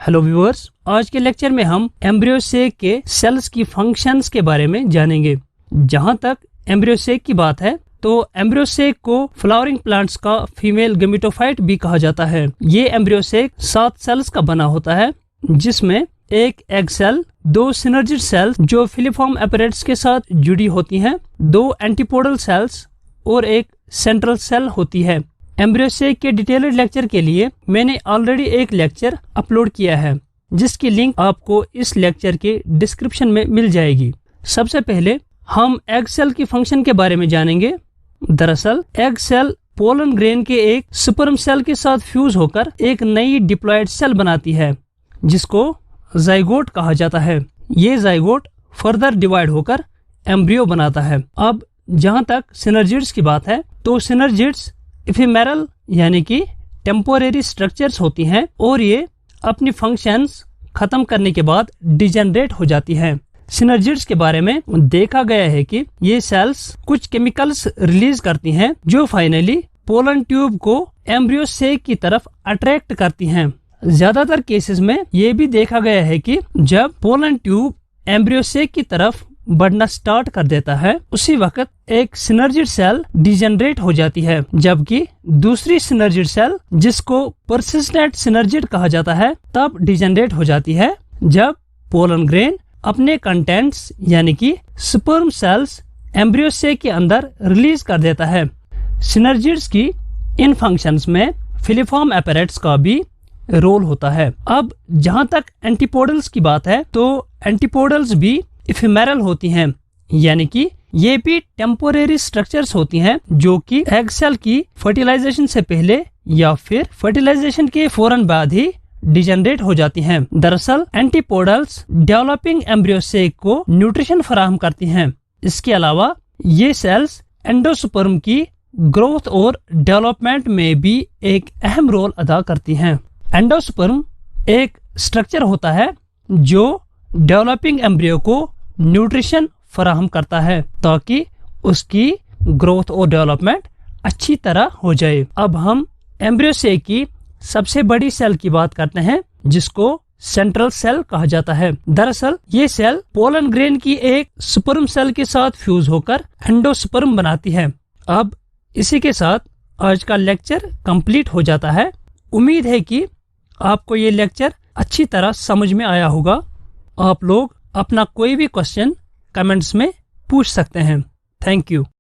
Hello viewers, आज के lecture में हम एम्ब्रियो सेक के सेल्स की फंक्शंस के बारे में जानेंगे। जहां तक एम्ब्रियो सेक की बात है तो एम्ब्रियो सेक को फ्लावरिंग प्लांट्स का फीमेल गेमेटोफाइट भी कहा जाता है। ये एम्ब्रियो सेक 7 सेल्स का बना होता है, जिसमें एक एग सेल, 2 सिनर्जिड सेल्स जो फिलीफॉर्म अपैरेटस के साथ जुड़ी होती हैं, 2 एंटीपोडल सेल्स और एक सेंट्रल सेल होती है। एम्ब्रियो सेक के डिटेल्ड लेक्चर के लिए मैंने ऑलरेडी एक लेक्चर अपलोड किया है, जिसकी लिंक आपको इस लेक्चर के डिस्क्रिप्शन में मिल जाएगी। सबसे पहले हम एग सेल की फंक्शन के बारे में जानेंगे। दरअसल एग सेल पोलन ग्रेन के एक स्पर्म सेल के साथ फ्यूज होकर एक नई डिप्लॉयड सेल बनाती है, जिसको जाइगोट कहा जाता है। ये जाइगोट फर्दर डिवाइड होकर एम्ब्रियो बनाता है। अब जहाँ तक सिनर्जिड्स की बात है तो सिनर्जिड्स इफेमेरल यानी कि टेम्पोरेरी स्ट्रक्चर्स होती हैं और ये अपनी फंक्शंस खत्म करने के बाद डिजेनरेट हो जाती हैं। सिनर्जिड्स के बारे में देखा गया है कि ये सेल्स कुछ केमिकल्स रिलीज करती हैं जो फाइनली पोलन ट्यूब को एम्ब्रियो सेक की तरफ अट्रैक्ट करती हैं। ज्यादातर केसेस में ये भी देखा गया है कि जब पोलन ट्यूब एम्ब्रियो सेक की तरफ बढ़ना स्टार्ट कर देता है, उसी वक्त एक सिनर्जिड सेल डिजेनरेट हो जाती है, जबकि दूसरी सिनर्जिड सेल, जिसको पर्सिस्टेंट सिनर्जिड कहा जाता है, तब डिजेनरेट हो जाती है जब पोलन ग्रेन अपने कंटेंट्स यानी कि स्पर्म सेल्स एम्ब्रियो सेक के अंदर रिलीज कर देता है। सिनर्जिड्स की इन फंक्शंस में फिलीफॉर्म अपैरेटस का भी रोल होता है। अब जहाँ तक एंटीपोडल्स की बात है तो एंटीपोडल्स भी इफेमेरल होती हैं, यानी कि ये भी टेम्पोरेरी स्ट्रक्चर्स होती हैं जो कि एग सेल की फर्टिलाइजेशन से पहले या फिर फर्टिलाइजेशन के फौरन बाद ही डिजेनरेट हो जाती हैं। दरअसल एंटीपोडल्स डेवलपिंग एम्ब्रियो सेक को न्यूट्रिशन फराहम करती हैं। इसके अलावा ये सेल्स एंडोस्पर्म की ग्रोथ और डेवलपमेंट में भी एक अहम रोल अदा करती हैं। एंडोस्पर्म एक स्ट्रक्चर होता है जो डेवलपिंग एम्ब्रियो को न्यूट्रिशन फराहम करता है ताकि उसकी ग्रोथ और डेवलपमेंट अच्छी तरह हो जाए। अब हम एम्ब्रियो सेक की सबसे बड़ी सेल की बात करते हैं, जिसको सेंट्रल सेल कहा जाता है। दरअसल ये सेल पोलन ग्रेन की एक स्पर्म सेल के साथ फ्यूज होकर एंडोस्पर्म बनाती है। अब इसी के साथ आज का लेक्चर कंप्लीट हो जाता है। उम्मीद है कि आपको ये लेक्चर अच्छी तरह समझ में आया होगा। आप लोग अपना कोई भी क्वेश्चन कमेंट्स में पूछ सकते हैं। Thank you.